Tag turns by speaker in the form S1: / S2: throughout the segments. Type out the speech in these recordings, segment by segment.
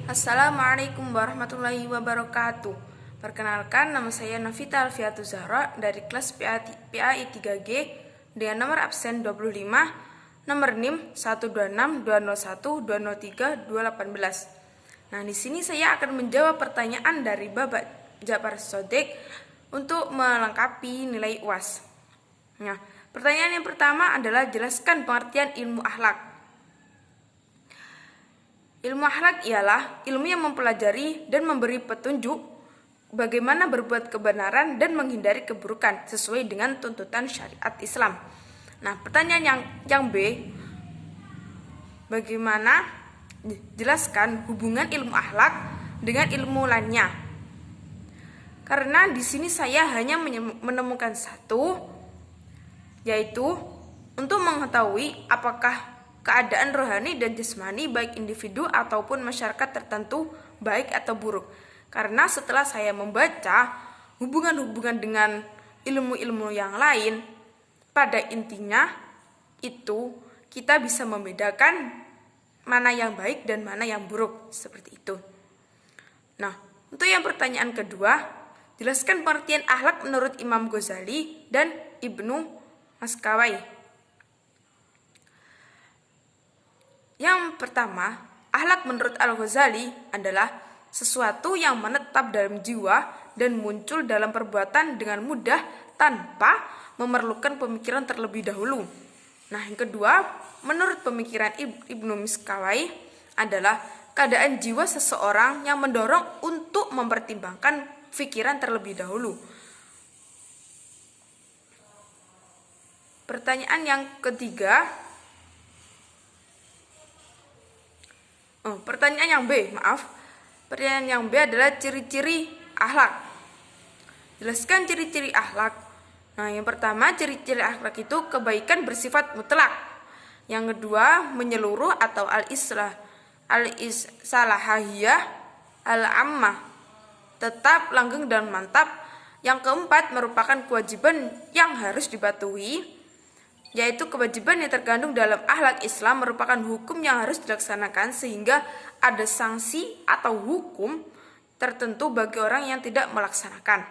S1: Assalamualaikum warahmatullahi wabarakatuh. Perkenalkan, nama saya Navita Alfiatul Zahra dari kelas PAI 3G dengan nomor absen 25, nomor NIM 1262012032018. Nah, di sini saya akan menjawab pertanyaan dari Bapak Ja'far Shodiq untuk melengkapi nilai UAS. Nah, pertanyaan yang pertama adalah jelaskan pengertian ilmu akhlak. Ilmu akhlak ialah ilmu yang mempelajari dan memberi petunjuk bagaimana berbuat kebenaran dan menghindari keburukan sesuai dengan tuntutan syariat Islam. Nah, pertanyaan yang B, bagaimana jelaskan hubungan ilmu akhlak dengan ilmu lainnya? Karena di sini saya hanya menemukan satu, yaitu untuk mengetahui apakah keadaan rohani dan jasmani baik individu ataupun masyarakat tertentu baik atau buruk. Karena setelah saya membaca hubungan-hubungan dengan ilmu-ilmu yang lain, pada intinya itu kita bisa membedakan mana yang baik dan mana yang buruk, seperti itu. Nah, untuk yang pertanyaan kedua, jelaskan pengertian akhlak menurut Imam Ghazali dan Ibnu Maskawai. Yang pertama, akhlak menurut Al-Ghazali adalah sesuatu yang menetap dalam jiwa dan muncul dalam perbuatan dengan mudah tanpa memerlukan pemikiran terlebih dahulu. Nah, yang kedua, menurut pemikiran Ibnu Miskawai adalah keadaan jiwa seseorang yang mendorong untuk mempertimbangkan pikiran terlebih dahulu. Pertanyaan yang ketiga, pertanyaan yang B adalah ciri-ciri akhlak. Jelaskan ciri-ciri akhlak. Nah, yang pertama, ciri-ciri akhlak itu kebaikan bersifat mutlak. Yang kedua, menyeluruh atau al-islahiyah al-ammah, tetap, langgeng dan mantap. Yang keempat, merupakan kewajiban yang harus dipatuhi, yaitu kewajiban yang terkandung dalam akhlak Islam merupakan hukum yang harus dilaksanakan sehingga ada sanksi atau hukum tertentu bagi orang yang tidak melaksanakan.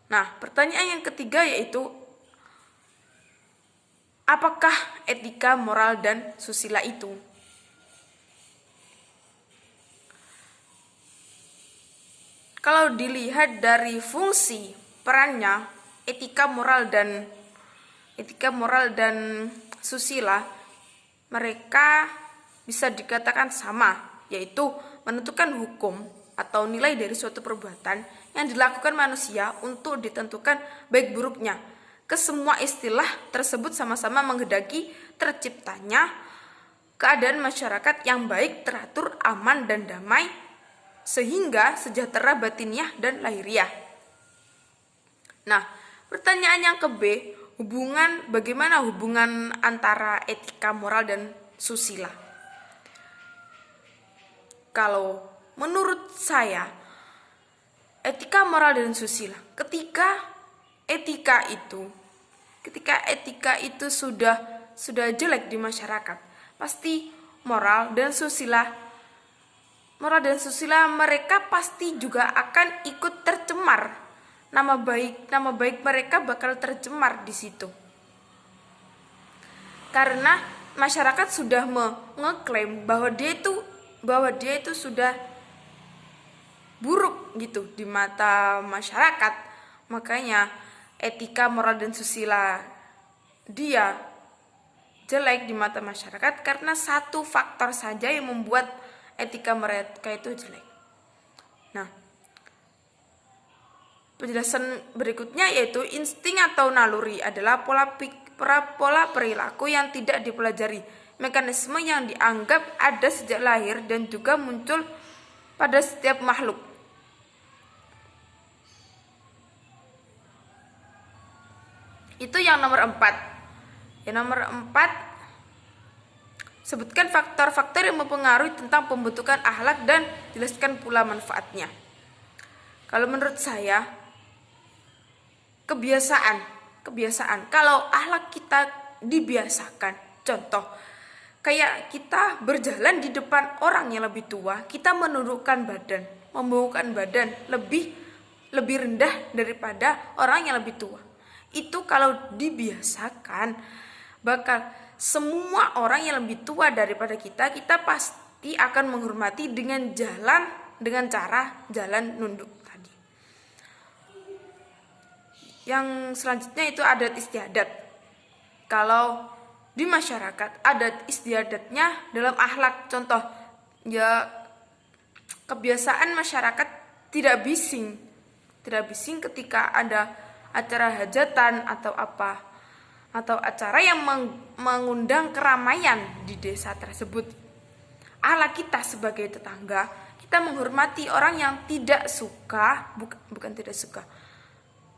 S1: Nah, pertanyaan yang ketiga yaitu apakah etika, moral, dan susila itu? Kalau dilihat dari fungsi perannya, etika, moral, dan susila, mereka bisa dikatakan sama, yaitu menentukan hukum atau nilai dari suatu perbuatan yang dilakukan manusia untuk ditentukan baik buruknya. Kesemua istilah tersebut sama-sama menghendaki terciptanya keadaan masyarakat yang baik, teratur, aman, dan damai, sehingga sejahtera batiniah dan lahiriah. Nah, pertanyaan yang ke B, bagaimana hubungan antara etika, moral, dan susila? Kalau menurut saya, etika, moral, dan susila, ketika etika itu sudah jelek di masyarakat, pasti moral dan susila mereka pasti juga akan ikut tercemar. Nama baik mereka bakal tercemar di situ. Karena masyarakat sudah mengeklaim bahwa dia itu sudah buruk gitu di mata masyarakat. Makanya etika, moral, dan susila dia jelek di mata masyarakat karena satu faktor saja yang membuat etika mereka itu jelek. Nah, penjelasan berikutnya yaitu insting atau naluri adalah pola perilaku yang tidak dipelajari, mekanisme yang dianggap ada sejak lahir dan juga muncul pada setiap makhluk. Itu yang nomor 4. Yang nomor 4, sebutkan faktor-faktor yang mempengaruhi tentang pembentukan akhlak dan jelaskan pula manfaatnya. Kalau menurut saya, kebiasaan. Kalau akhlak kita dibiasakan, contoh Kayak kita berjalan di depan orang yang lebih tua, kita menundukkan badan, membungkukkan badan lebih rendah daripada orang yang lebih tua. Itu kalau dibiasakan, bakal semua orang yang lebih tua daripada kita pasti akan menghormati dengan cara jalan nunduk tadi. Yang selanjutnya itu adat istiadat. Kalau di masyarakat adat istiadatnya dalam akhlak, contoh ya kebiasaan masyarakat tidak bising ketika ada acara hajatan atau acara yang mengundang keramaian di desa tersebut. Akhlak kita sebagai tetangga, kita menghormati orang yang tidak suka,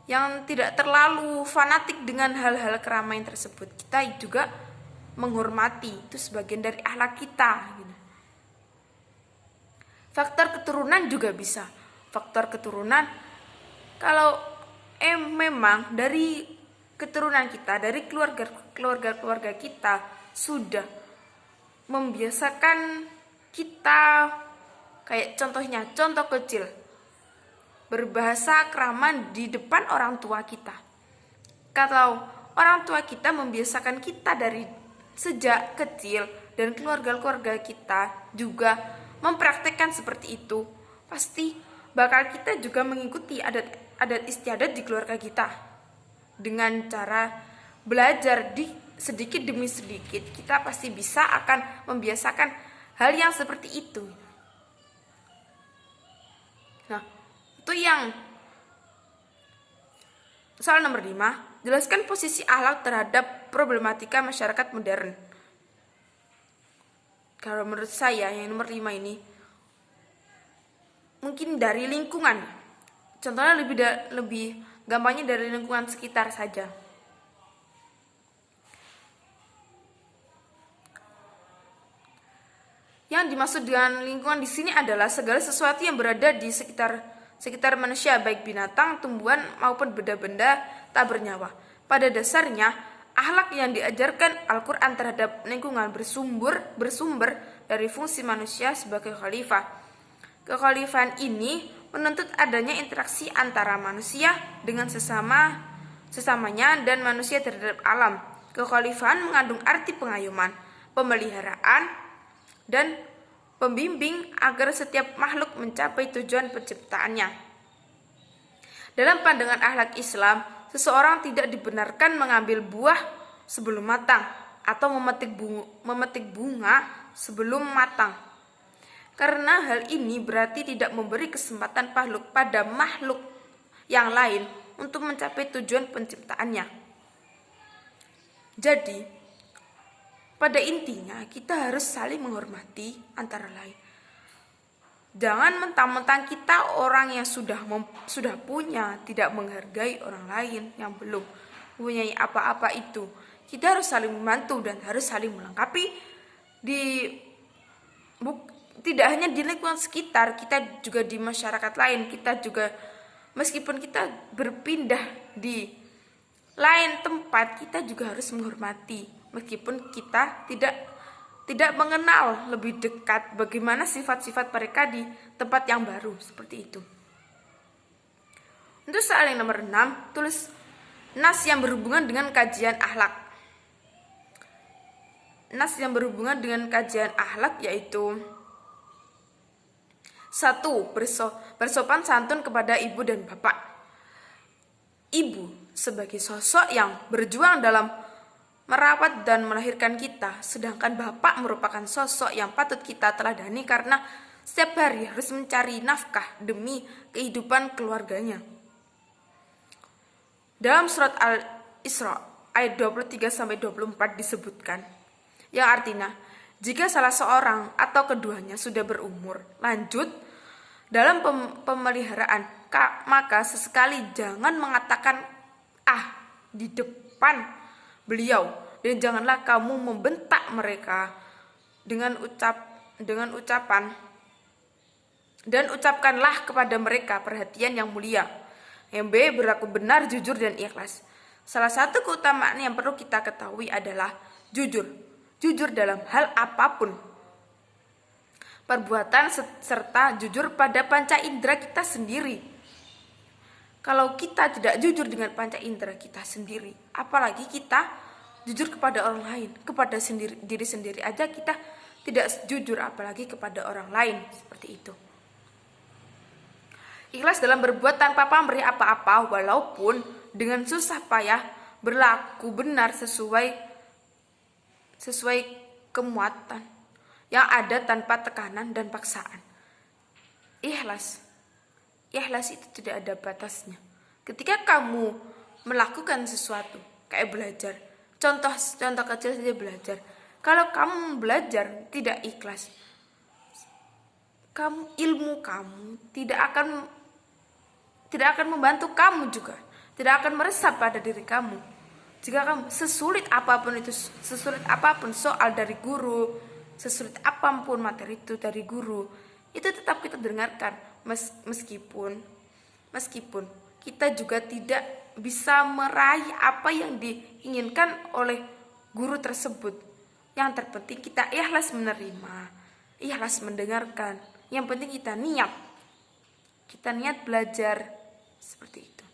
S1: yang tidak terlalu fanatik dengan hal-hal keramaian tersebut. Kita juga menghormati, itu sebagian dari akhlak kita. Faktor keturunan juga bisa. Faktor keturunan, kalau memang dari keturunan kita, dari keluarga kita sudah membiasakan kita, kayak contoh kecil, berbahasa krama di depan orang tua kita. Kalau orang tua kita membiasakan kita dari sejak kecil dan keluarga kita juga mempraktekkan seperti itu, pasti bakal kita juga mengikuti adat istiadat di keluarga kita. Dengan cara belajar sedikit demi sedikit, kita pasti bisa akan membiasakan hal yang seperti itu. Nah, itu yang soal nomor 5, jelaskan posisi akhlak terhadap problematika masyarakat modern. Kalau menurut saya yang nomor 5 ini mungkin dari lingkungan. Contohnya lebih gampangnya dari lingkungan sekitar saja. Yang dimaksud dengan lingkungan di sini adalah segala sesuatu yang berada di sekitar manusia, baik binatang, tumbuhan maupun benda-benda tak bernyawa. Pada dasarnya, akhlak yang diajarkan Al-Quran terhadap lingkungan bersumber dari fungsi manusia sebagai khalifah. Kekhalifahan ini menuntut adanya interaksi antara manusia dengan sesamanya dan manusia terhadap alam. Kekhalifahan mengandung arti pengayoman, pemeliharaan, dan pembimbing agar setiap makhluk mencapai tujuan penciptaannya. Dalam pandangan akhlak Islam, seseorang tidak dibenarkan mengambil buah sebelum matang atau memetik bunga sebelum matang. Karena hal ini berarti tidak memberi kesempatan pada makhluk yang lain untuk mencapai tujuan penciptaannya. Jadi, pada intinya kita harus saling menghormati antara lain. Jangan mentang-mentang kita orang yang sudah punya tidak menghargai orang lain yang belum mempunyai apa-apa itu. Kita harus saling membantu dan harus saling melengkapi tidak hanya di lingkungan sekitar, kita juga di masyarakat lain. Kita juga meskipun kita berpindah di lain tempat, kita juga harus menghormati meskipun kita tidak mengenal lebih dekat bagaimana sifat-sifat mereka di tempat yang baru, seperti itu. Untuk soal yang nomor 6, tulis nas yang berhubungan dengan kajian akhlak. Nas yang berhubungan dengan kajian akhlak yaitu 1. Bersopan santun kepada ibu dan bapak. Ibu sebagai sosok yang berjuang dalam merawat dan melahirkan kita, sedangkan bapak merupakan sosok yang patut kita teladani karena setiap hari harus mencari nafkah demi kehidupan keluarganya. Dalam surat Al-Isra ayat 23-24 disebutkan, yang artinya, jika salah seorang atau keduanya sudah berumur lanjut dalam pemeliharaan, maka sesekali jangan mengatakan di depan beliau, dan janganlah kamu membentak mereka dengan ucapan, dan ucapkanlah kepada mereka perhatian yang mulia. Yang B, berlaku benar, jujur, dan ikhlas. Salah satu keutamaan yang perlu kita ketahui adalah jujur jujur dalam hal apapun. Perbuatan serta jujur pada panca indera kita sendiri. Kalau kita tidak jujur dengan panca indera kita sendiri, apalagi kita jujur kepada orang lain, kepada diri sendiri aja kita tidak jujur, apalagi kepada orang lain. Seperti itu. Ikhlas dalam berbuat tanpa pamrih apa-apa, walaupun dengan susah payah, berlaku benar sesuai kemuatan yang ada tanpa tekanan dan paksaan. Ikhlas itu tidak ada batasnya. Ketika kamu melakukan sesuatu, kayak belajar, contoh kecil saja belajar. Kalau kamu belajar tidak ikhlas, ilmu kamu tidak akan membantu kamu juga, tidak akan meresap pada diri kamu. Jika kamu sesulit apapun soal dari guru, sesulit apapun materi itu dari guru, itu tetap kita dengarkan, meskipun kita juga tidak bisa meraih apa yang diinginkan oleh guru tersebut. Yang terpenting kita ikhlas menerima, ikhlas mendengarkan. Yang penting kita niat belajar, seperti itu.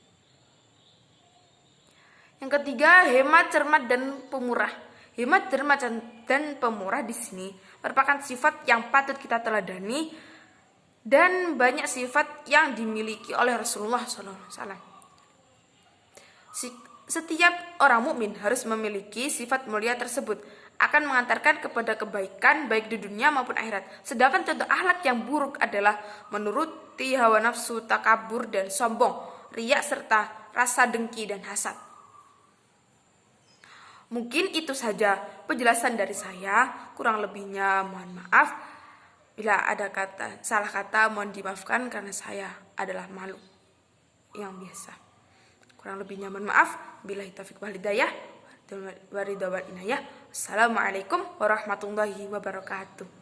S1: Yang ketiga, hemat, cermat, dan pemurah. Hemat, cermat, dan pemurah di sini merupakan sifat yang patut kita teladani dan banyak sifat yang dimiliki oleh Rasulullah SAW. Setiap orang mukmin harus memiliki sifat mulia tersebut, akan mengantarkan kepada kebaikan baik di dunia maupun akhirat. Sedangkan contoh akhlak yang buruk adalah menuruti hawa nafsu, takabur dan sombong, riya serta rasa dengki dan hasad. Mungkin itu saja penjelasan dari saya, kurang lebihnya mohon maaf. Bila ada salah kata mohon dimaafkan karena saya adalah makhluk yang biasa. Kurang lebihnya mohon maaf. Billahi taufiq wal hidayah. Waridha wal inayah. Assalamualaikum warahmatullahi wabarakatuh.